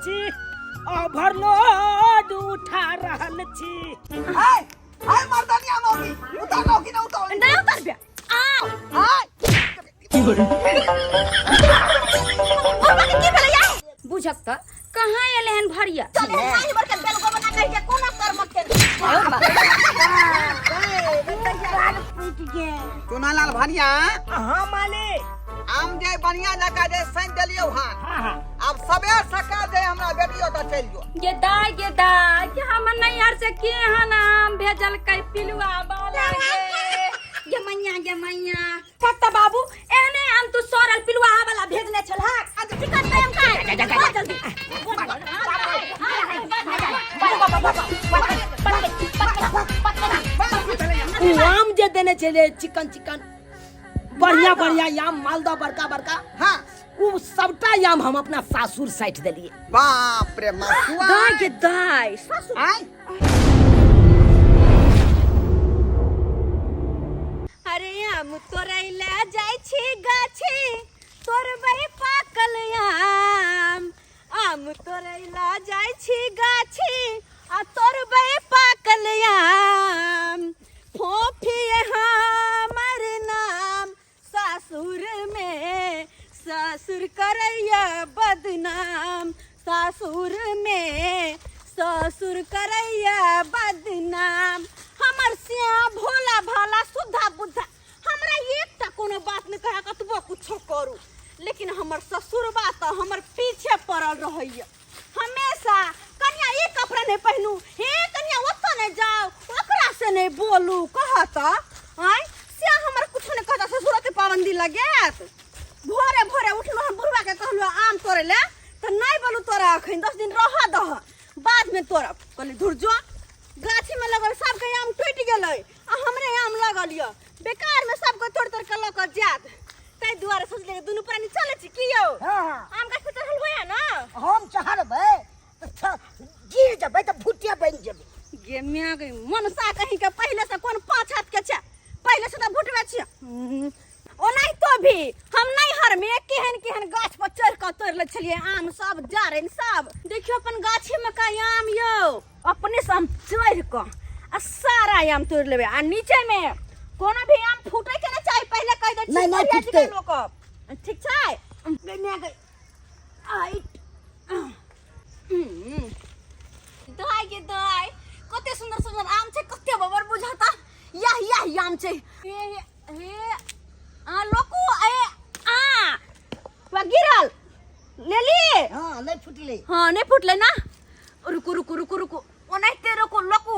छी, ओवरलोड उठा रहल छी। हाय हाय मर्दानिया मौगी उतारो कि ना उतारो नहीं उतर बे आओ हाय की भेलै या बुझक त कहां एले हन भरिया चले नाही बर के बेलगो बना कहि के कोना कर मत के चुनालाल भनिया हां माले आम जे बढ़िया लगा जे सैन देलियो हां हां अब सबेर सका दे हमरा बेटियो त चल जो ये दाई कि हम नहीं यार से के हन आम भेजल कै पिलुआ बाला गे मैया फक्ता बाबू एने आम तू सोरल पिलुआ वाला भेजने छल हा आज टिकट टाइम का जल्दी आम जे देने चले चिकन बढ़िया बढ़िया आम मालदा बड़का बड़का हां वो सबटा आम हम अपना सासुर साइट देलिए। बाप रे मसुआ दाई के दाई सासुर हाय अरे आम तोरैला जाय छी गाछी तोरबै पाकल आम तोरैला जाय छी गाछी आ तोरबै पाकल आम फोफी हमर नाम सासुर में ससुर करैया बदनाम सासुर में ससुर करैया बदनाम हमर सिया भोला भाला सुधा बुद्धा हमरा एकटा कोनो बात न कहा कतबो कुछो करू लेकिन हमर ससुर बात हमर पीछे पड़ल रहैया हमेशा कन्या ये कपड़ा नहीं पहनू हे कन्या ओतो नहीं जाओ ओकरा से नहीं बोलू कहता आय सिया हमर कुछ नहीं कहता ससुर के पाबंदी लगेत भोरे भोरे उठलो हम बुढ़वा के कहलो आम तोड़े ले त नहीं बोलू तोरा अखन 10 दिन रह दह बाद में तोरा कहली धुर जो गाछी में लगल सबके आम टूट गेलै आ हमरे आम लगल य बेकार में सबके तोड़ तोड़ के लक जात तै दुआरे सोचले दुनु प्राणी चले छी की यौ हां आम गाछ पे चढ़ल होया ना हम चढ़बै त गिर जबै त भुटिया बन जेबै गे मिया गई मनसा कहीं के पहले से कोन पाँच हाथ के छ पहले से त भुटवे छी ओ नहीं तो भी हम नहीं हर में केहन गाछ पर चढ़ के तोड़ ले छलिए आम सब जारन सब देखियो अपन गाछी में का आम यो अपने से हम चढ़ के आ सारा आम तोड़ लेबे आ नीचे में कोनो भी आम फूटे के ना चाहिए पहले कह दे नहीं फूटते लोग ठीक छै गन्या गई आइट दाई के दाई कते सुंदर सुंदर आम छै कते बबर बुझाता यह आम छै हे आ लोकू ए आ गिरल लेली हां नहीं फुटले हां नहीं फुटले ना रुको ओनाइते रुको लोकू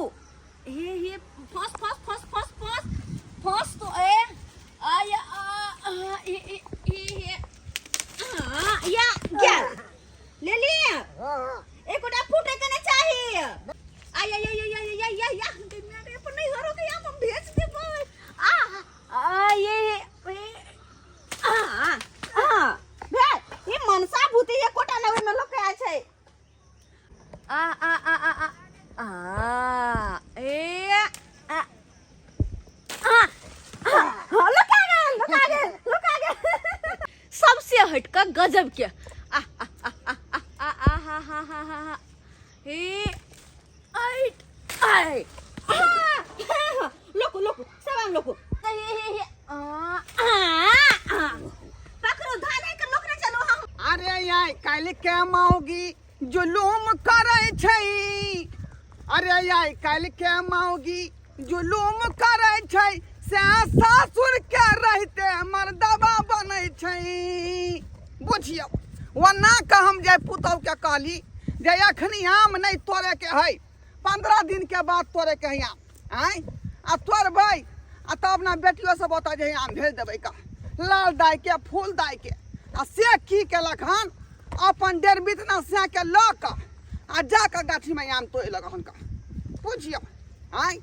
हे फस तो ए आया या गेल लेली हां एकोटा फुटे के नहीं चाहिए आया मेरे पर नहीं हरो के हम भेज दे भाई ये मनसा भूती ये कोटा नवे में लोग आए छै सबसे हटका गजब के लोकू सब आम लोकू पकड़ो धाने के लोक ने चलो हम अरे यार काल के मौगी जुलूम करे छै अरे यार काल के मौगी जुलूम करे छै से सासुर के रहते मर्दबा बनै छै बुझियो वना का हम जे पुतौ के कहली जे अखनी आम नहीं तोड़े के है 15 दिन के बाद तोड़े के है आम आय आ तोड़बै आ तब ना बेटियो सब बता जे आम भेज देबै का लाल दाई के फूल दाई के आ से की केलक हन अपन डेर बितना से के ल क आ जा के गाछी में आम तोड़ लगन का बुझियो आय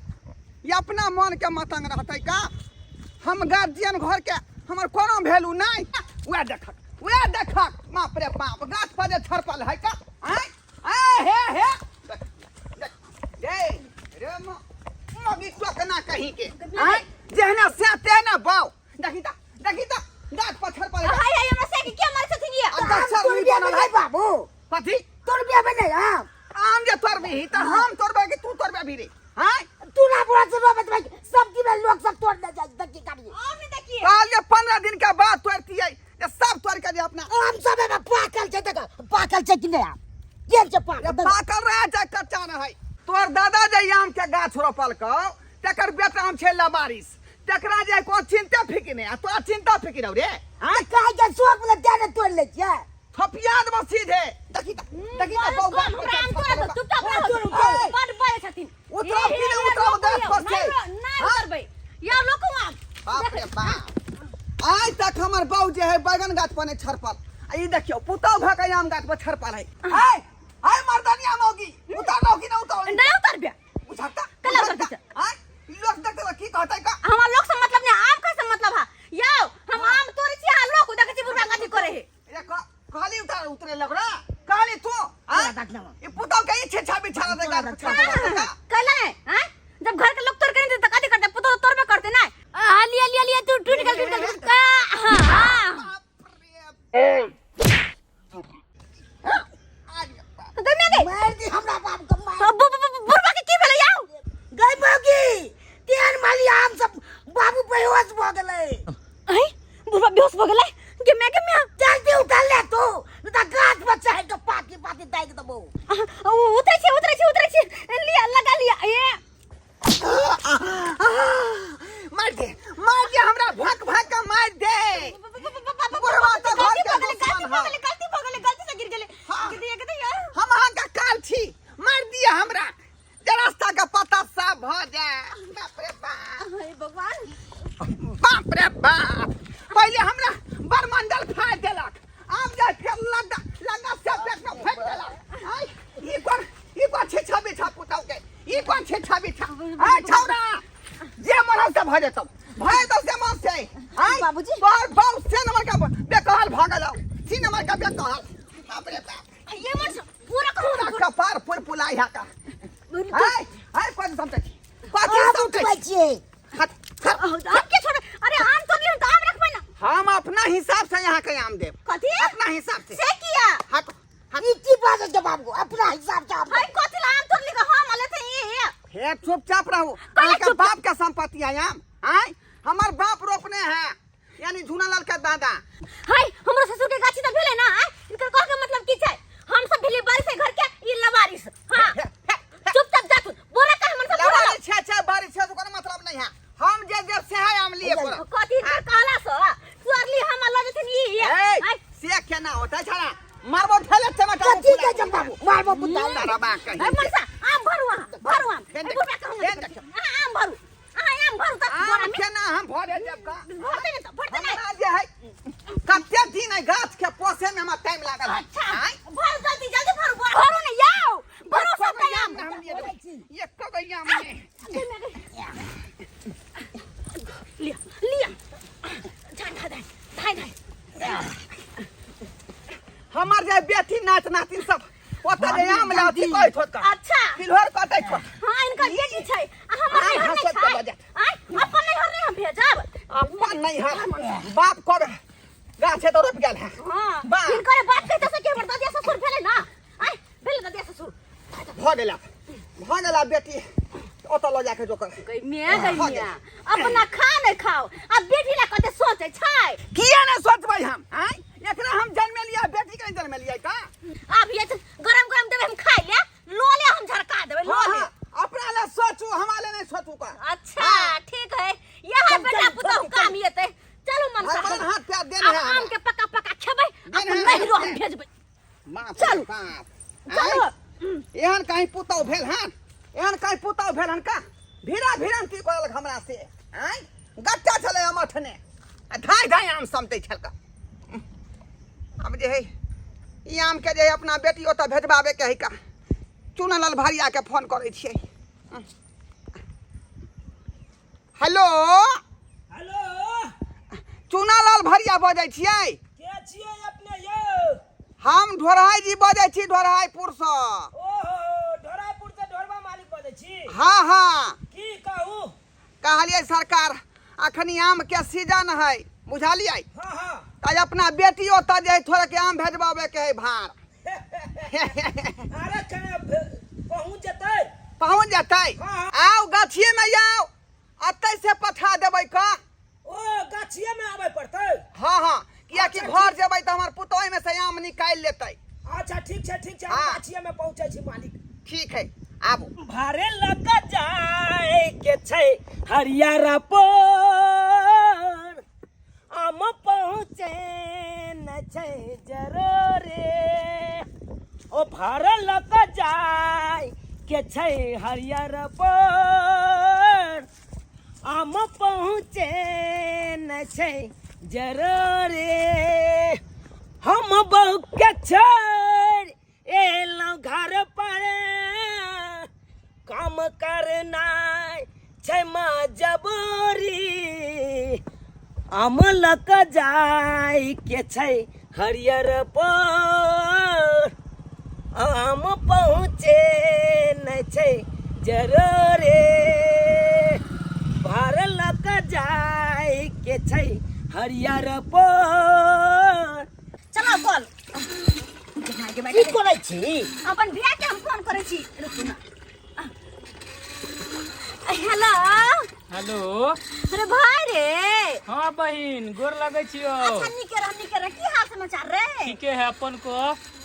ये अपना मन के मतंग रहते का हम गार्जियन घर के हमर कोनो वैल्यू नहीं वह देखक बाप रे बाप गाछ पर जे छरपल है का आय हे देख रे मगी टोकना कहीं के आय जेहना से तेना बाऊ देखी ता गाछ पर छरपल हाय हमरा से के मार छथिन ये अच्छा बनल है बाबू कथी रुपया में नहीं आम जे तोड़ भी तो हम तोड़बे कि तू तोड़बे भी रे हां तू ना बोला से रोबत भाई सब्जी में लोग सब तोड़ दे जाए तक की काटिए आम नहीं देखिए काल ये 15 दिन के बाद तोड़ती है ये सब तोड़ के दे अपना आम सब में पाकल छै तक पाकल छै कि नहीं आप ये से पाकल पाकल रहे चाहे कच्चा न है तोर दादा जे आम के गाछ रोपल को तकर बेटा आम छै लबारिस तकरा जे को चिंता फिकी नहीं तो चिंता फिकी रहो रे हां काहे के शौक में देने तोड़ ले छै थपिया दे सीधे देखी तो बहु आम तोड़ चुपचाप रहो बड़ बड़े छथिन उतरो कि नहीं उतरो देख पर से नहीं करबै या लोक आम बाप रे बाप आज तक हमर बाऊ जे है बैगन गाछ पर नहीं छरपल ई देखियो पुतौ भके आम गाछ पर छरपल है हाय मर्दानिया मौगी उतारो कि नहीं उतारो नहीं उतारबे बुझाता कला करते हाय लोग देखते की कहतै का हमरा लोग से मतलब नहीं आम का से मतलब है यो हम आम तोड़ी छी आ लोग देखे छी बुढ़ा गाछी करे है ये कहली उतरे लगरा कहली तू हां ये पुतौ के इच्छे छाबी छाला दे गाछ छरपल कला है हैं जब घर के लोग तोड़ के तो कथि करते पुतो तोड़बे करते ना लिया तू टूट गल हां दुनिया के मार दी हमरा बाप को मार बुढ़वा के की भेलै याओ गई मौगी तेन माली आम सब बाबू बेहोश भ गेलै आई बुढ़वा बेहोश भ गेलै के मैं जल्दी उठा ले तू नहीं तो गाछ बच्चा है तो पाती दाई के दबो उतरे छी लिया लगा लिया ये मार दे हमरा भक के मार दे बुढ़वा तो घर के दुश्मन है गलती से गिर गेले के यार हम अहाँ का काल छी मार दिया हमरा जे रास्ता का पता साफ भ जाए बाप रे बाप हे भगवान बाप रे बाप पहले हमरा बरमंडल फाड़ देलक आम जाय फेर लगा से पेट में फेंक देलक आई ई कोन छे छबे छा पुताऊ के ई कोन छे छबे छा आ छौरा जे मनौ से भजे तब भय तो से मन से आई बाबूजी। बार बार से नंबर का बेकहाल भागल आओ सी नंबर का बेकहाल बाप रे बाप ये मन पूरा पूरा कपार पुलाई हा का आई कोन समझे आप उठबै छियै आम के छोड़ अरे आम तो नहीं तो आम रखबै ना हम अपना हिसाब से यहाँ के आम देव कथि अपना हिसाब से किया हट इची बात है बाबू अपना हिसाब से आप भाई कथि आम तोड़ ली हम आले थे ये हे चुपचाप रहो पहले आपके बाप का संपत्ति है आम आई हमार बाप रोपने हैं यानी झूनालाल का दादा हाय हमरा ससुर के गाछी त भेले ना इनकर कह के मतलब की छै हम सब भेले बारिश से घर के ई लवारिस हां चुपचाप जा तू बोला का हमन सब बोला छे बारिश से कोनो मतलब नहीं है हम जे से है आम लिए पर कथि कर कहला सो तू अगली हम लगे थे ये से क्या ना होता छड़ा मारबो ठेले टमाटर कथी के जब बाबू मारबो पुता तारा बा कहीं ए मनसा आम भरू आम बुढ़ा कहूं आम भरू आम भरू त आम के ना हम भरे जब का भरते नहीं तो भरते नहीं हमरा जे है कते दिन है गाछ के पोसे में हमरा टाइम लागल है अच्छा भर जल्दी भरू भरू नहीं आओ भरू सब का आम हम ये कगैया में लिया धाय हमार जे बेटी नाच नातिन सब ओता जे आम लाती कोइ छोटका अच्छा फिलहर कतै छ हां इनका ये की छै हमर नहीं हर नहीं अपन नहीं हर नहीं हम भेजब अपन नहीं है बाप कर गाछे तो रोप गेल है हां इनकर बात कहते से के बता दिया ससुर भेले ना आई भेले दिया ससुर भ गेला बेटी ओता ल जाके जो कर गई मियां अपना खा नहीं खाओ अब बेटी ला कते सोचे छै किया ने सोचबै हम हैं एकरा हम जन्म लिया बेटी के जन्म लिया का अब ये गरम देबे हम खाइ ले लो ले हम झरका देबे लो ले अपना ले सोचू हमारे नहीं सोचू का अच्छा ठीक है यह बेटा पुतो काम येते चलो मन भगवान हाथ प्यार देने है आम के पका खेबै अपन नहीं रो हम भेजबै चल चलो एहन कहीं पुतौ भेल हन एहन कहीं पुतौ भेल हन का भीरा की करल हमरा से हैं गट्टा चले हम अठने धाय आम समते छल का अब जे है ई आम के जे अपना बेटी ओता भेजबाबे के है का चुनालाल भारिया के फोन करे छियै हेलो चुनालाल भारिया बजै छियै के छियै अपने यौ हम ढोरहाई जी बजै छी ढोरहाईपुर से ओहो ढोराईपुर से ढोरबा मालिक बजै छी हाँ की कहू कहलिए सरकार अखनी आम के सीजन है बुझलिए हाँ तो अपना बेटी ओता जे थोड़ा के आम भेजबाबे के है भार अरे कने पहुंच जतै। पहुंच जाते हाँ। आओ गाछिए में आओ अतै से पठा देबै का ओ गाछिए में आबै पड़तै। हाँ हाँ किया कि अच्छा, घर जेबै तो हमार पुतोह में से आम निकाल लेतै अच्छा ठीक छै हम हाँ। गाछिए में पहुंचै छी मालिक। ठीक है आबू भारे लगा जाए के छै हरियारा पर आम पहुँचे न छै जरूरे। ओ भारे लगा जाए के छै हरियारा पर आम पहुँचे न छै जरूरे। हम बहु के छोड़ एलौं घर पर काम करना छै मजबूरी। आम लक जाय के छै हरियर पर आम पहुँचे न छै जरूरे। भार लक जाय के छै हरियर पर। चलो बोल की करै छी? अपन बिया के हम फोन करे छी। रुकू ना। Hello hello. अरे भाई रे। हाँ बहिन गोर लगे छियो। अच्छा निके रह की हाल समाचार रे? ठीके है अपन को।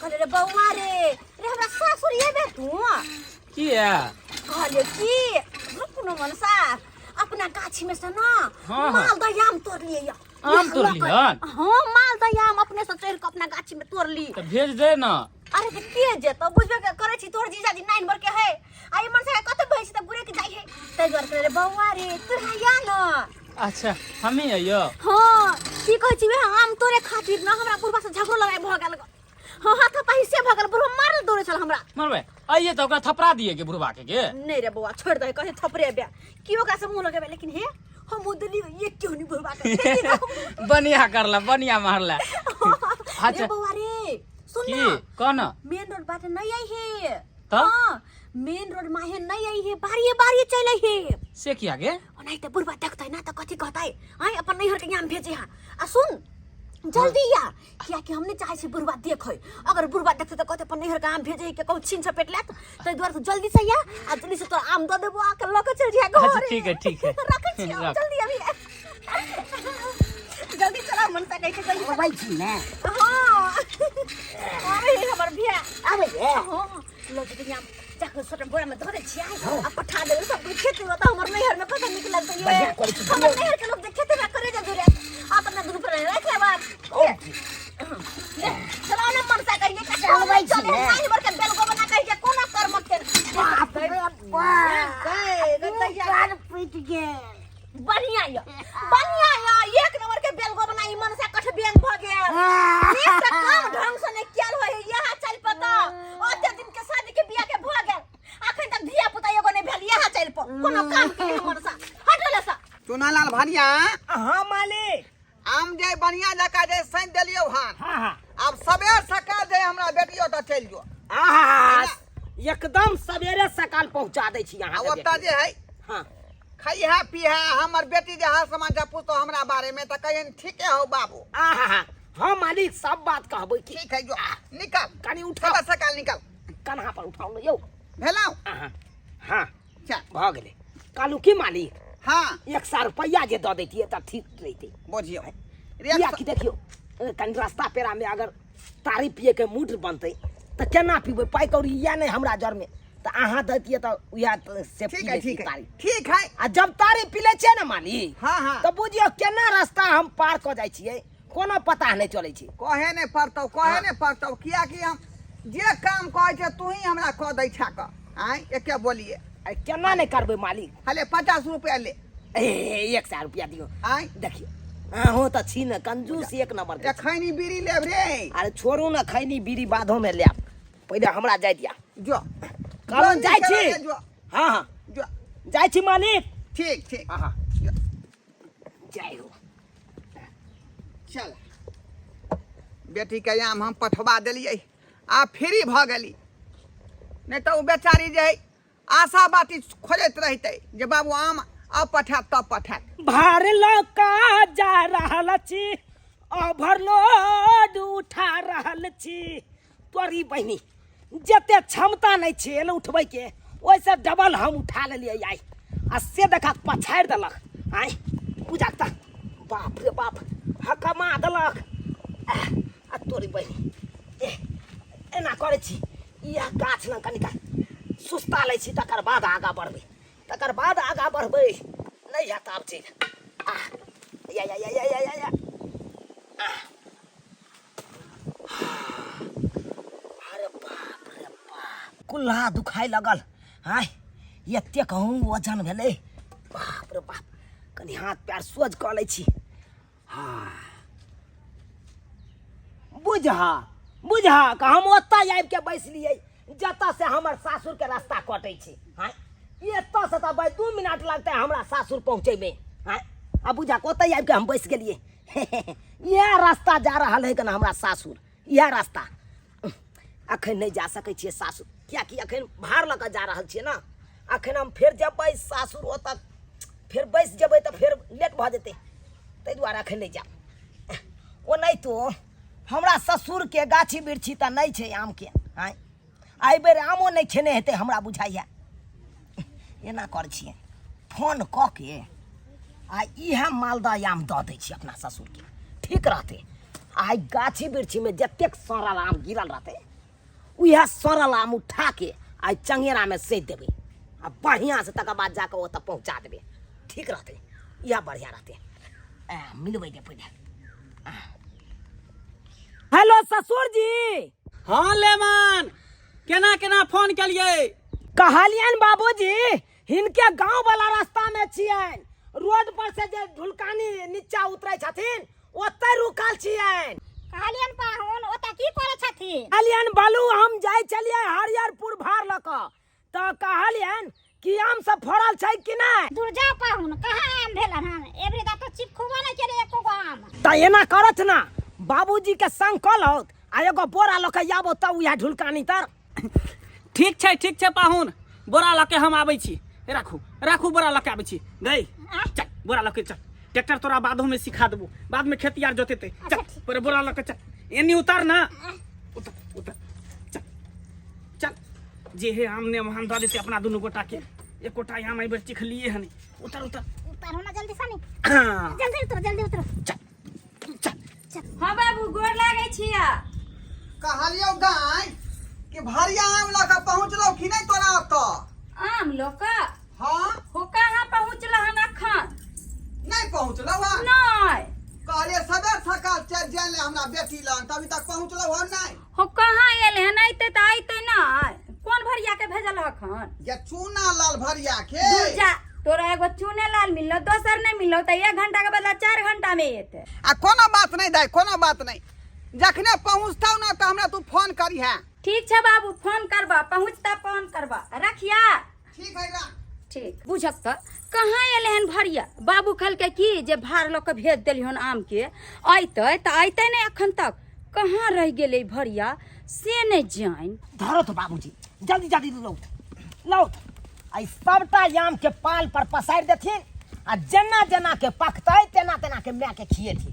कहले रे बउआ रे हमरा सासुर ये बे तू की है? कहले की रुक न मनसा अपना गाछी में से ना हाँ। मालदह आम तोड़ लिए आम तोड़ लिहन? हाँ मालदह आम अपने से चढ़ के अपना गाछी में तोड़ ली। तो भेज दे ना। अरे तो के जेतो बुझबे के करे छी तोर जीजाजी 9 बर के है आई मन से कत भइस त बुरे के जाई है तै द्वार करे रे बउआ रे तोरा या न। अच्छा हम ही आइयो। हां की कहै छी वे आम तोरे खातिर न हमरा बुढ़बा से झगड़ो लड़ाई भ गेल। हां हाथ पाई से भ गेल बुढ़वा मारल दौड़े चल हमरा। मरबे आइए तो ओकरा थपड़ा दिए के बुढ़वा के। नहीं रे बउआ छोड़ दे कहे थपरे बे की ओकरा से मुंह लगाबे लेकिन हे हम उदली ये क्यों नहीं बुढ़वा के। बढ़िया करला बढ़िया मारला। अच्छा रे बउआ रे सुन की ना कौन? मेन रोड बाटे नहीं आई है तो? हाँ मेन रोड माहे नहीं आई है बारी चल आई है से किया गे? नहीं तो बुढ़वा देखता है ना तो कथी कहता है आई अपन नैहर के यहाँ भेजे है आ सुन जल्दी या क्या कि हमने चाहे से बुढ़वा देखे अगर बुढ़वा देखते तो कहते अपन नैहर के आम भेजे के कहू छीन छपेट लेत तो द्वार से जल्दी से या आ जल्दी से तो आम दे देबो आके लके चल जिया घर। अच्छा ठीक है रखे छी रख। जल्दी अभी जल्दी चला मन से कैसे जल्दी अबै छी ने। हां अरे हमर भैया आबै रे। हां लोग के यहाँ जाकर छोटे बोरा में धरे छी आ पठा दे सब कुछ खेती होता हमर नैहर में पता निकल तो बढ़िया ये करै छी। हमर नैहर के लोग देखे तो ना करे जा दूरे अपना दूर पर रख ले बात चलो ना मन से कहिए का अबै छी ने। नहीं बर के बेल को बना कहिए कोना कर मत के बाप रे बाप। यार पीट गे। बढ़िया एक नंबर के बेल को बनाई मन से कठ बेंग भ गेल एक से काम ढंग से नहीं किया हो यहाँ चल पता ओते दिन के शादी के बियाह के भ गेल अखन तक धिया पुता एगो नहीं भेल यहाँ चल प कोनो काम के हमर सा हटले सा चुनालाल भनिया हाँ मालिक। आम जे बढ़िया जका जे सैन देलियो हां हाँ अब सबेर सका दे हमरा बेटियो त चल जो आहा एकदम सवेरे सकाल पहुंचा दै छी आ यहाँ ओता जे है हाँ खइहा पीहा हमर बेटी जे हाल समाचार पूछतो हमरा बारे में त कहिन ठीके हो बाबू। आहा हाँ मालिक सब बात कहबै की। ठीक है जो निकल कनी उठा सबेर सकाल निकल कन्हा पर उठाउ न यौ। भेलौ आहा हाँ चल भ गेलै कालू की मालिक हां 100 रुपया जे दऽ दैतियै त ठीक रहितै। बुझियो किया कि देखियो कनी रास्ता पेरा में अगर तारी पिए के मूड बनतै त केना पीबै पाइ कौड़ी या नहीं हमरा जर में त अहाँ दैतियै त उया से ठीक पी है लेती ठीक है तारी। ठीक है आ जब तारी पी लै छै न मालिक हाँ हाँ त बुझियो केना रास्ता हम पार क जाइ छियै कोनो पता नहीं चलै छै। कहे नहीं पड़तौ कहे नहीं पड़तौ किया कि हम जे काम कहै छै तू ही हमरा कह दै छा क आइ एके बोलिए अरे केना नहीं करबै मालिक। हले 50 रुपया ले ए 100 रुपया दियो आइ देखियो अहाँ त छी न कंजूस एक नंबर के। खैनी बीड़ी लेब रे अरे छोड़ू न खैनी बीड़ी बाधो में लेब पहिले हमरा जाय दिया। जो कहलहुँ जाइ छी। जो हाँ हाँ जो जाइ छी मालिक। ठीक ठीक हाँ जो। जय हो। चल बेटी के आम हम पठवा देलियै आ फ्री भ गेली नहीं तो बेचारी जे है आशा बाती खोजैत रहते जे बाबू आम अब पठात तब पठात। भार लौका जा रहल छी ओवरलोड उठा रहल छी तोरी बहिनी जते क्षमता नहीं छे उठबै के ओइसे डबल हम उठा लेलिए आई आ से देखा पछाड़ि देलक आय बुझा त बाप रे बाप हकमा देलक आ तोरी बहिनी एना करै छी इएह गाछ लग कनिका सुस्ता लै छी तकर बाद आगाँ बढ़बै नहीं हैत आब चीज या या या या या या या अरे बाप रे बाप कुल्हा दुखाइ लगल आय एते कहूँ वजन भेलै बाप रे बाप कनि हाथ पैर सोझ कऽ लै छी हाँ बुझा कि हम ओतऽ आबि के बैसलिए जतऽ से हमर सासुर के रास्ता कटै छै हाँ एतऽ से तऽ भाई 2 मिनट लगतै हमरा सासुर पहुँचे में हाँ आ बुझा ओतऽ आबि के हम बैस गेलिए यह रास्ता जा रहल है कना हमरा सासुर यह रास्ता अखन नहीं जा सकै छियै सासुर कियाकि अखन भार लऽ कऽ जा रहल छियै ना अखन हम फेर जेबै सासुर ओतऽ फेर बैस जेबै तऽ फेर लेट भऽ जेतै ताहि दुआरे अखन नहीं जायब ओ नहीं तो हमरा ससुर के गाछी बिरछी तऽ नहीं छै आम के आय एहि बेर आमो नहीं खेने हेतै हमरा बुझाइया एना करै छियै फोन कऽ के आ इएह मालदह आम दऽ दै छी अपना ससुर के ठीक रहतै आइ गाछी बिरछी में जतेक सड़ल आम गिरल रहतै उएह सड़ल आम उठा के आइ चंगेरा में सैत देबै आ बढ़िया से तकर बाद जाके ओतऽ पहुँचा देबै ठीक रहतै इएह बढ़िया रहतै मिलबै के पहिले हेलो ससुर जी हाँ लेमन केना केना फोन केलिए कहलियन बाबूजी हिनके गांव वाला रास्ता में छियन रोड पर से जे ढुलकानी नीचा उतरै छथिन ओतै रुकल छियन कहलियन पाहुन ओतऽ की करै छथिन कहलियन बालू हम जाय चलिए हरियरपुर भार लऽ कऽ तऽ कहलियन कि आम सब फड़ल छै कि नहीं दूर जा पाहुन कहाँ आम भेलन हन एबरी दा तो चिप खुबा नहीं करे एको गो आम तऽ एना करत ना बाबूजी के संग कहलौत आ एगो बोरा लऽ कऽ आबो तब उएह ढुलकानी तर ठीक छै पाहुन बोरा लऽ के हम आबै छी राखू बोरा लऽ के आबै छी गई चल बोरा लऽ के चल ट्रैक्टर तोरा बादो में सिखा देबो बाद में खेती आर जोतेते चल पर बोरा लऽ के चल एनी उतार ना उतर चल जे हे आम ने हम दऽ देते अपना दुनू गोटा के एक गोटा आम एहि बेर चिख लिए हनी उतर होना जल्दी सनी हाँ। जल्दी उतर चल हाँ बाबू गोर लागै छिया कहलियो गाय कि भरिया आम लऽ के पहुँचलो कि नहीं तोरा ओतऽ आम लोका हाँ हो कहाँ पहुँचला हन अखन नहीं पहुँचलो हाँ नहीं कहलिए सवेर सकाल चल जाए हमरा बेटी लग तभी तक पहुँचलो हो नहीं हो कहाँ एले हन अइते तऽ अइते नहीं कौन भरिया के भेजल अखन ये चूना लाल भरिया के दूर जा तोरा एगो चूने लाल मिललो दोसर नहीं मिललो तऽ 1 घंटा के बदला 4 घंटा में एते आ कोनो बात नहीं दाई कोनो बात नहीं जखने पहुँचताऊ ना तो हमरा तू फोन करी है ठीक छै बाबू फोन करबा पहुँचता फोन करबा रखिया ठीक है रा ठीक बुझक त कहाँ एले हन भरिया बाबू कहलकै की जे भार लऽ के भेज देलिहन आम के अइते तऽ अइते नहीं अखन तक कहाँ रह गेलै भरिया से नहीं जान धरो तो बाबूजी जल्दी लौट आई सबटा आम के पाल पर पसारि देथिन आ जेना जेना के पकतै तेना तेना के माय के खिएथिन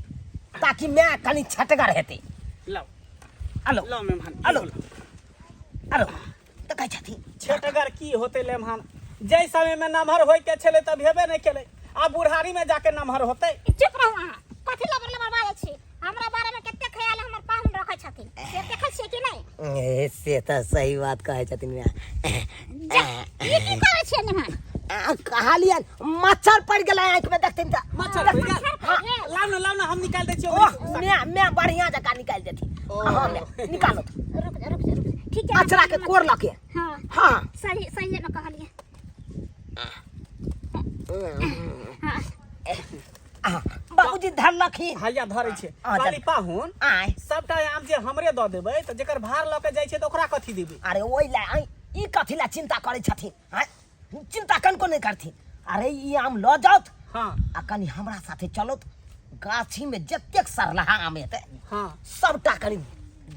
ताकि माय कनी छटगर हेतै लो हेलो लो मेहमान हेलो तऽ कहै छथिन छटगर की होते लेमहान जै समय में नमहर होय के छले तब हेबे नहीं केले आ बुढ़ारी में जाके नमहर होते चुप रहू अहाँ कथि लबर बाजै छी हमरा बारे में कते ख्याल हमर पाहुन रखै छथिन से देखै छियै कि नहीं से तऽ सही बात कहै छथिन माय ई की करै छियै निमान कहलियन मच्छर पड़ गेलै आँखि में देखथिन तऽ मच्छर पड़ गेल लाउ ना हम निकाल दै छियै ओह मैं बढ़िया जगह निकाल देती हाँ मैं निकालो रुक ठीक है अचरा के कोर लके हां हाँ सही में कहलिए बाबूजी धर लखी हैया धरै छै हाँ, काली चल। पाहुन आय सबटा आम जे हमरे दऽ देबै तऽ जेकर भार लऽ के जाइ छै तऽ ओकरा कथी देबै अरे ओइ ला ई कथी ला चिंता करै छथिन हाँ चिंता कनको नहीं करथिन अरे ई आम लऽ जाओत हाँ आ कनी हमरा साथे चलो गाछी में जतेक सरलहा आम हेतै हाँ सबटा कनी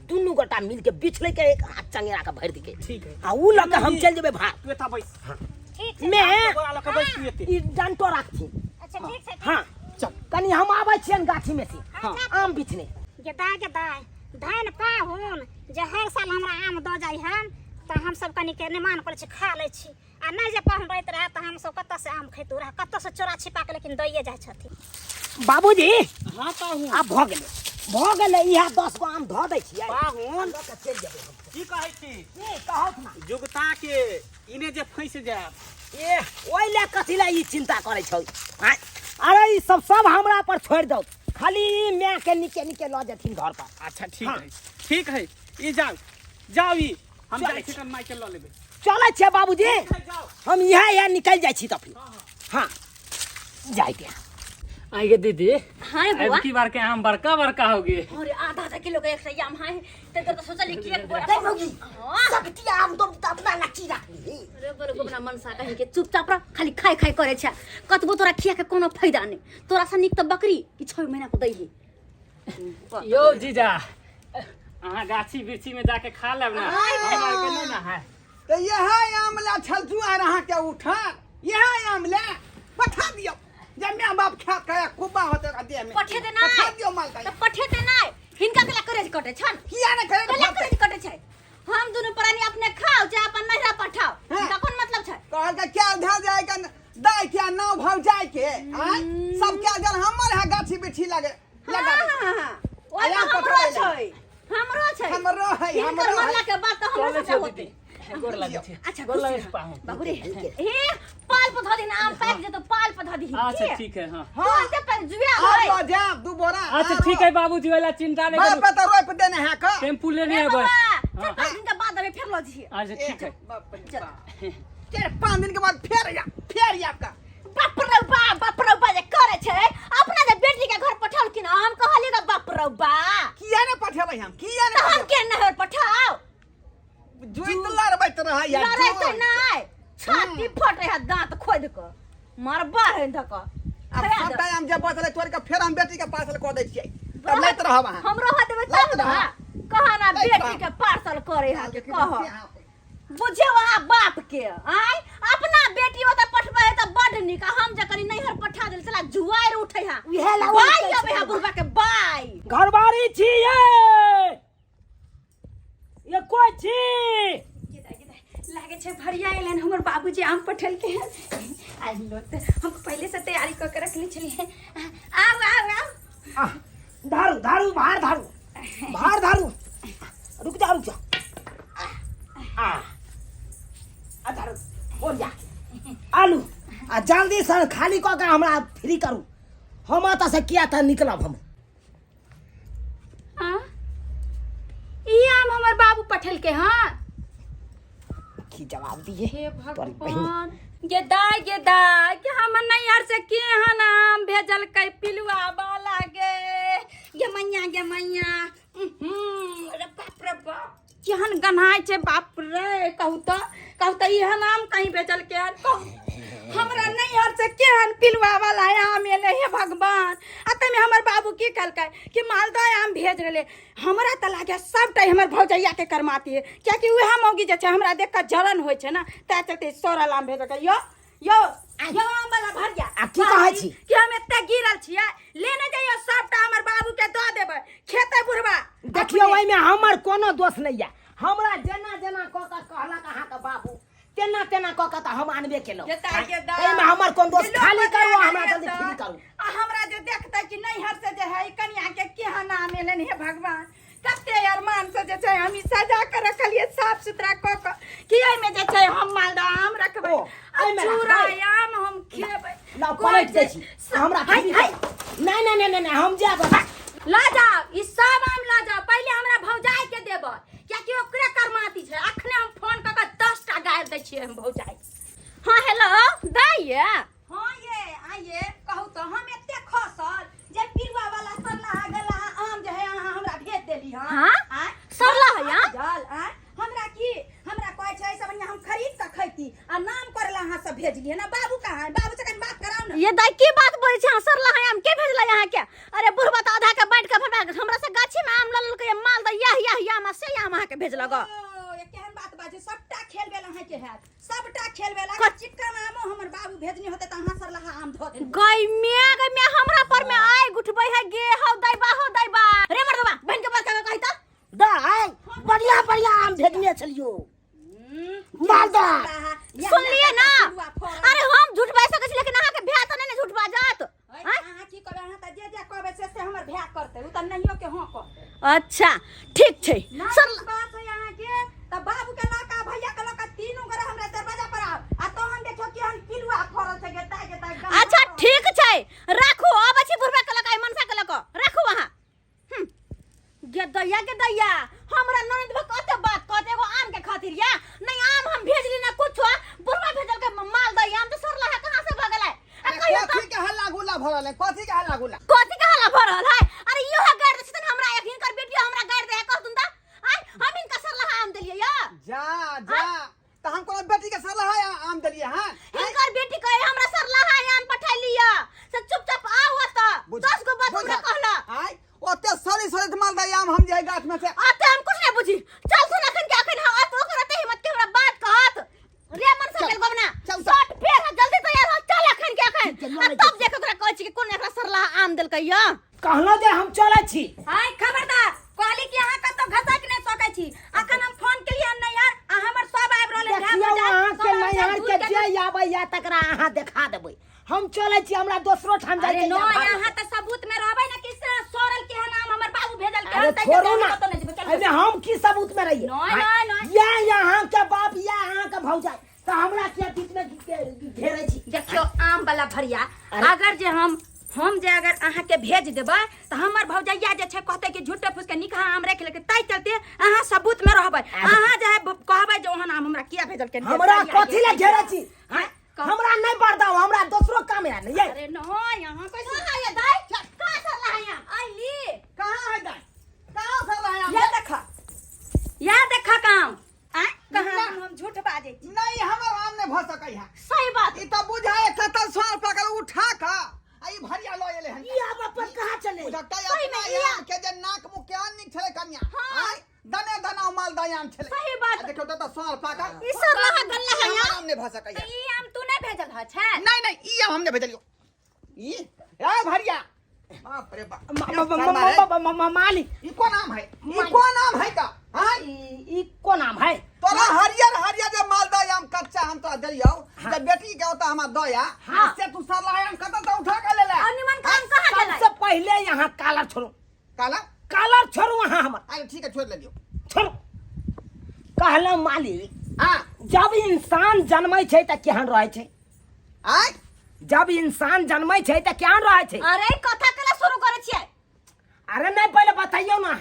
दुनू गोटा मिल के बिछले के एक हाथ चंगेरा के भर दिके ठीक है आ ऊ लऽ के हम चल जेबै भार तू एता बैस ठीक मैं बोरा लऽ के बैस तू एते ई डंटो राखथिन अच्छा ठीक छै हाँ चल कनी हम आबै छियन गाछी में से आम बिछने गेदाय धान पाहुन जे हर साल हमरा आम दऽ जाई हम तो हम सब कनी के निमान कर छी खा ले छी आ नहीं जे पहन रहत रहे तो हम सब कत्ता से आम खैतू रहे कत्ता से चोरा छिपा के लेकिन दैये जाय छथि बाबूजी हाँ पाहुन आब भऽ गेलै इएह 10 गो आम धऽ दै छियै पाहुन लऽ कऽ चलि जेबै हम। की कहै छी की कहत ना जुगता के इने जे फंस जायब ए ओइ ले कथी ले ई चिंता करै छौ आय अरे ई सब हमरा पर छोड़ दो खाली मैं के निके लऽ जेथिन घर पर। अच्छा ठीक हाँ। है ठीक है ई जाओ ई हम चलै जाइ छी छी। तन माइके लऽ लेबै चलै छै बाबूजी जाओ हम यहाँ निकल जाइ छी तब हाँ जाय के आइए दीदी हाँ बुआ अब की बार के आम बड़का बड़का हो गए अरे आधा किलो का एक सही आम है तो सोचली कि एक बोरा नहीं होगी सकती आम तो अपना लच्ची रख ली अरे बोलो गोबना मनसा कहीं के चुपचाप रह खाली खाई करे छ कतबो तोरा खिया के कोनो फायदा नहीं तोरा से निक तो बकरी कि 6 महीना को दही यो जीजा अहाँ गाछी बिरछी में जाके खा लेब ना हमरा के नहीं ना है तो यह आम ला छलचू आ रहा के उठा यह आम ले पठा दियो जब मैं बाप खा के कुबा होते का दे में पठे दे पठा ना दियो माल का तो पठे दे ना हिनका कला करे कटे छन किया न करे कला करे कटे छै हम दोनों प्राणी अपने खाओ चाहे अपन नहरा पठाओ हाँ। इनका कौन मतलब छै कहल के क्या धा जाएगा दाई के नाव भाव जाए के आय सब क्या जल हमर है गाछी बिठी लगे लगा दे। ओए आया हमरो पठा छै हमरो छै हमरो है हिनकर हमरो मरला है के बाद तो हमरो चले से छे होते दीदी गोर लगे छे अच्छा गोर लगे खुश पाहू बाबू रे हे पाल पर ध दिन आम पाक जे तो पाल पर ध दी अच्छा ठीक है हाँ हां ते पर जुया आज होय लो जा दू बोरा अच्छा ठीक है बाबूजी वाला चिंता नहीं बाप करू पता रोप देने है का टेम्पू लेने है बाबा बस चार दिन के बाद अबे फिर लो जी अच्छा ठीक है तेरे 5 दिन के बाद फिर या का बाप रे बा जे करे छै अपना जे बेटी के घर पठाओ कि ना हम कहली ग बाप रे बा किया ने पठेबै हम किया तो हम ने के नहर पठाओ जुइत लड़बैत रहा या लड़ाई तो नहीं छाती फट रहा दांत खोद के मरबा है धक अब सब टाइम जब बचले तोर के फिर हम बेटी के पार्सल कर दै छियै तब लैत रहब अहाँ हमरो हाथ में लैत तब ना रह। कहा ना लैत बेटी रह। के पार्सल करे हा के कह बुझे वहाँ बाप के आय अपना बेटी होता पठबे त बड निक हम जे कनी नैहर पठा देल चला जुआर उठै हा उहे ला बाई अबे हा बुढ़बा के बाई घरबारी छी ये कोई छी लागे छे भरिया एलन हमर बाबूजी आम पठल के आज लो त हम पहले से तैयारी क के रखले छलिए आओ धारू भार धारू रुक जा आ धारू बोल जा आलू आ जल्दी से खाली क के हमरा फ्री करू हम एतऽ से किया त निकलब हम हां ई आम हमर बाबू पठल के हां की जवाब दिए हे तोरी भगवान गे दाई कि हम नैहर से के हन आम भेजल कै पिलुआ वाला गे मैया अरे बाप रे बाप केहन गन्हाय छे बाप रे कहू त इहन आम कहीं भेजल के हमरा नैहर से केहन पिलुआ वाला आम एले हे भगवान आ तमे हमर बाबू की कहलकै कि मालदह आम भेज रहले हमरा त लागे सबटा हमर भौजैया के करमाती है क्या कि उहे मौगी जे छै हमरा देख के जलन होय छै ना ता चलते सोरल आम भेजल यो आम वाला भरिया आ की कहै छी कि हम एते गिरल छियै लेने जाइयो सबटा हमर बाबू के द देबै खेते बुढ़वा देखियो ओइ में हमर कोनो दोष नहीं है हमरा जेना क के कहलक अहाँ के बाबू तेना क के त हम आनबे केलौ एइ में हमर कोन दोष खाली करू हमरा जल्दी फ्री करू आ हमरा जे देखतै कि नैहर से जे है कन्या के केहन नाम एलन हे भगवान कते अरमान से जे छै हम ई सजा के रखलिए साफ सुथरा क के कि एइ में जे छै हम मालदह आम रखबै एइ में चूड़ा रखबै। आम हम खेबै ना पलट दै छी हमरा फ्री नहीं हम जाब ला जाओ ई सब आम ला जाओ पहले हमरा भौजाई के देबै क्या कि ओकरे करमाती छै अखने हम फोन क के 10 टा गायर दै छियै हम भौजाई हां हेलो दैया हां ये आइए कहू तो हम एते खसल जे पिरुआ वाला सरला गला आम जे है अहाँ हमरा भेज देली हां सरला है जल हमरा कहै छै सब हम खरीद के खैती आ नाम करला अहाँ सब भेजलिए ना बाबू कहाँ है बाबू से कनी बात कराओ ना ये दाई की बात बोलै छै सरला है आम के भेजला यहाँ के अरे बुढ़वा त आधा के बैठ के फटा हमरा से गाछी में आम लल के माल द यह आम से आम अहाँ के भेजलक ये केहन बात बाजे सबटा खेल बेला है के हैत सबटा खेल बेला चिकन आमो हमर बाबू भेजनी होते त अहाँ सरला आम ध दे गई में हमरा पर में आइ गुठबै है गे हौ दैबा रे मर्दबा बहन के बात कहि त दाई बढ़िया बढ़िया आम भेजने चलियो मालदा सुन लिए ना। अरे हम झूठ बाज सकै छी लेकिन अहाँ के भ्या त नहीं झूठ बाजत। अहाँ की करबे अहाँ त जे कहबे से हमर भ्या करते उ त नहियो के हां कहते। अच्छा ठीक छै सर बात है अहाँ के त बाबू के लका भैया के लका तीनों करे हमरा दरवाजा पर आ तो हम देखो कि हम पिलुआ फरल छै गेता अच्छा ठीक छै राखू अब छी बुढ़बा के लका मनसा के लका राखू वहां। के दैया हमरा ननद भ कते बात कहते एगो आम के खातिर या नहीं आम हम भेजली ना कुछ बुढ़बा भेजल के माल दै आम तो सरला है कहां से भगलै। कथी के हल्ला गुल्ला भरल है कथी के हल्ला गुल्ला कथी के हल्ला भरल है। अरे यो है गाड़ दे हमरा एक हिनकर बेटी हमरा गाड़ दे कहतुन त आई हम इनका सरला आम देलिए या जा त हम कोनो बेटी के सरला है आम देलिए हां इनकर बेटी कहे हमरा सरला आम पठा लिया से चुपचाप आओ त 10 गो बात हमरा कहला आई ओते सरी मालदा आम हम जे गाछ में से आते हम कुछ नहीं बुझी चल सुन अखन के अखन हां तो करते हिम्मत के हमरा बात कहत रे मन से गेल गबना शॉट फेर जल्दी तैयार हो चल अखन के अखन तब देख ओकरा कहै छी कि कोन एकरा सरला आम देलकै या कहलो जे हम चलै छी। हाय खबरदार कहली कि अहाँ कतो घसक नहीं सकै छी अखन हम फोन केलिए नहीं यार आ हमर सब आबि रहले देखियो अहाँ के नैहर के जे आबै या तकरा अहाँ देखा देबै हम चलै छी हमरा दोसरो ठाम जाय के नो यहाँ त सबूत में रहबै ना कि सोरल के नाम हमर बाबू भेजल के अरे हम छोड़ू ना कतो नहीं जेबै अरे हम की सबूत में रहिए नहीं या यहाँ के बाप या यहाँ के भौजाई त हमरा के बीच में घेरै छी। देखियो आम वाला भरिया अगर जे हम जे अगर अहाँ के भेज देबै त हमर भौजैया जे छै कहते कि झूठे फूस के निकहा आम रख लेके तै चलते अहाँ सबूत में रहबै अहाँ जे कहबै जे ओहन आम हमरा किया भेजल के हमरा कथि ले घेरै छी हमरा नहीं बरदाओ हमरा दोसरो काम है नहीं अरे नो यहाँ कैसे आया दाई कहां से लाया आईली कहां है दाई कहां सरला है या देखा काम कहां हम झूठ बाजे छी नहीं हमर आम ने भ सकै है सही बात ई त बुझाए खतर स्वार पकड़ उठा का आई भरिया ल एले हन ई अब अपन कहां चले जतै अपना आम के जे नाक मुख के निक छले कन्या आई दने दना मालदा आम छले सही बात देखो त स्वार पकड़ ई सरला गल्ला है या आम ने भ सकै है ई आम तू नहीं भेजल ह छै नहीं ई आम हमने भेजलियो ई ए भरिया बाप रे बाप मालिक ई कोन आम है ई कोन आम है का हां ई कोन आम है तोरा हरियर जे मालदा आम कच्चा हम तो देलियो जे बेटी के होता हमरा दया से तू सरला आम कत त उठा के ले ले निमन काम कहां गेलै सबसे पहले यहाँ कालर छोड़ो कालर छोड़ो वहाँ हमर अरे ठीक है छोड़ ले दियो छोड़ो कहला मालिक हां जब इंसान जन्मै छै त केहन रहै छै आई जब इंसान जन्मै छै त केहन रहै छै। अरे कथा केला शुरू करे छियै अरे नहीं पहले बताइयो ना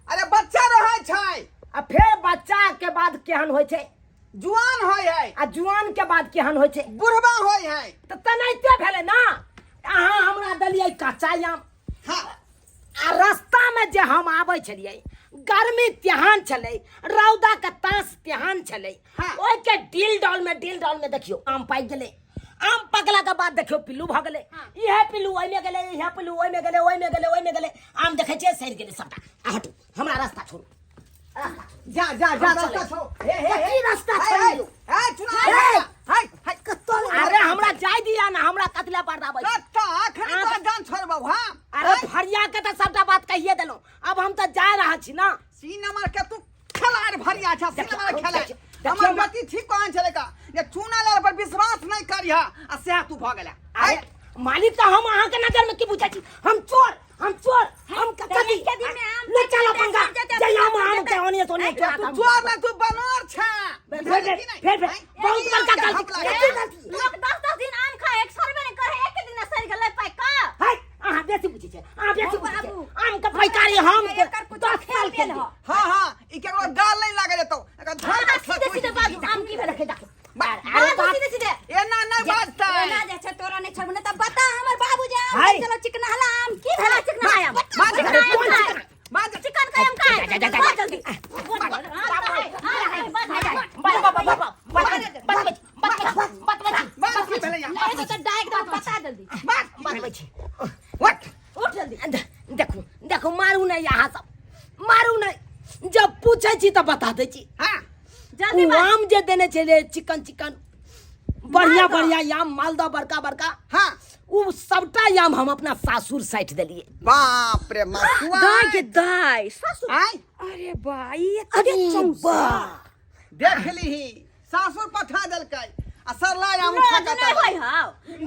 अरे बच्चा रहै छै आ फिर बच्चा के बाद केहन होय छै जुआन होय है आ जुआन के बाद केहन होय छै बुढ़वा होय है त तनाइते भेले ना अहाँ हमरा देलियै कच्चा आम हां आ रास्ता में जे हम आबै छलियै गर्मी तेहन छलै रौदा के तास तेहन छलै ओइ के डिल डॉल में देखियो आम पाक गेलै आम पकला के बाद देखियो पिल्लू भ गेलै इहे पिल्लू ओइ में गेलै इहे पिल्लू ओइ में गेलै आम देखै छियै सड़ गेलै सबटा हट हमरा रास्ता छोड़ू जा रास्ता छोड़ की रास्ता छोड़ियो ए चुना हाय कत्तो अरे हमरा जाय दिया ना हमरा कतला परदाबै कत्ता आखरी तो जान छोड़बौ हां अरे फरिया के त सबटा बात कहिए देलो अब हम त जा रहा छी ना सी नंबर के तू खिलाड़ भरिया छ सी नंबर खेला हमर बेटी ठीक कहां चले का ये चूना लाल पर विश्वास नहीं करिया आ से तू भ गेला अरे मालिक तो हम अहाँ के नजर में की बुझा छी हम चोर हम कथी ले चला पंगा जय हम के ओनिए सोनिए तू चोर ना तू बनोर छ फिर बहुत बड़का गलती लोग 10 दिन आम खाए एक सरबे नहीं करे एक दिन में सड़ गेलै पाक का हाय अहाँ बेसी बुझी छै अहाँ बेसी बुझी छै आम के पैकारी हम 10 साल के हां ई केकरो गाल नहीं लागे देतो हां सीधे बाजू आम की भेल देख अरे सीधे एना नहीं बाजता ना जे छ तोरा नहीं छबने त बता हमर बाबू जे आम हाय। चलो चिकना हला आम की भेला चिकना आम बाज चिकन का आम का बहुत जल्दी बाज की भेले या नहीं तो डायरेक्ट बता जल्दी बाज व्हाट उठ जल्दी देखो मारू नहीं यहाँ सब मारू नहीं जब पूछे छी तो बता दे छी हां जल्दी उ आम जे देने छले चिकन बढ़िया आम मालदा बड़का हां उ सबटा आम हम अपना सासुर साइट देलिए। बाप रे मसुआ दाई के दाई सासुर आय अरे भाई अरे ये चौसा देख लीही सासुर पठा देलकै आ सरला आम खा रोज नहीं होई हां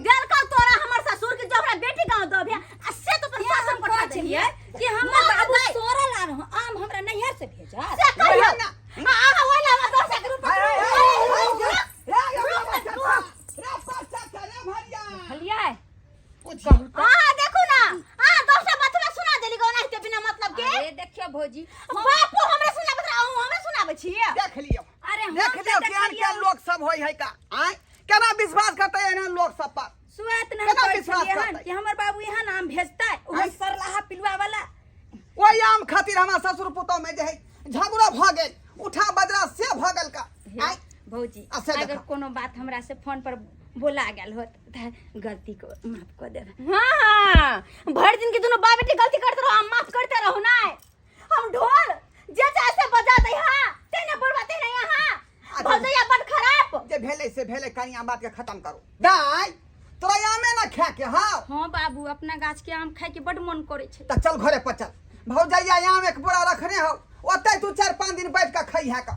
गल का तोरा हमर ससुर के जो हमरा बेटी गांव दो भे आ से तो शासन पठा देलिए कि हमर बाबू सोरल आ रहो आम हमरा नैहर से भेजा से कहियो ना आ वाला हम 10 रुपया हलिया हां देखो ना आ 10 बतला सुना देली गौ नहीं के बिना मतलब के अरे देखियो भौजी बापू हमरा सुना बतरा हमरा सुनाबे छिए देख लियो अरे हम देख लियो केहन लोग सब होई है का आय केना विश्वास करते हैं ना लोग सब पर सुएत केना नहीं विश्वास विश्वास करतै? कि हमर बाबू यहाँ नाम भेजता है वो सरलाहा पिलुआ वाला ओई आम खातिर हमरा ससुर पुतौ में जे है झगड़ा भ गेल उठा बजरा से भ गेल का आय भौजी अच्छा अगर देखा। कोनो बात हमरा से फोन पर बोला गेल होत त गलती को माफ कर देब। हां भर दिन के दोनों बाप बेटी गलती करते रहो हम माफ करते रहो ना हम ढोल जे जैसे बजा दे हां तेने बोलवाते नहीं हां भौजैया बड़ खराब जे भेले से भेले कहीं बात के खत्म करो दाई तोरा आमे ना खा के हां हाँ बाबू अपना गाछ के आम खाए के बड़ मन करे छे। त चल घरे पर चल भौजैया आम एक बोरा रखने हो ओते तू 4-5 दिन बैठ के खई है का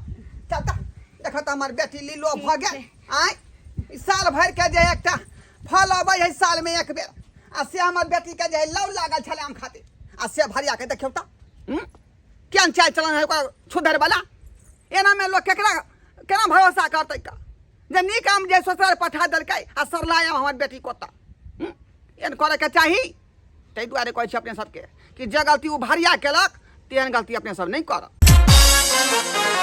चल त देखत हमर बेटी लीलो भ गेल आय ई साल भर के जे एकटा फल अबै है साल में एक बेर आ से हमर बेटी के जे लौ लागल छले आम खातिर आ से भरिया के देखियो त केन चाल चलन है ओकरा छुधर वाला एना में लोग केकरा केना भरोसा करतै का जे नीक आम जे ससुराल पठा देलकै आ सरलाया हमर बेटी कोता एन करे के चाही तै दुआरे कहै छी अपने सबके कि जे गलती उ भरिया केलक तेहन गलती अपने सब नहीं करब।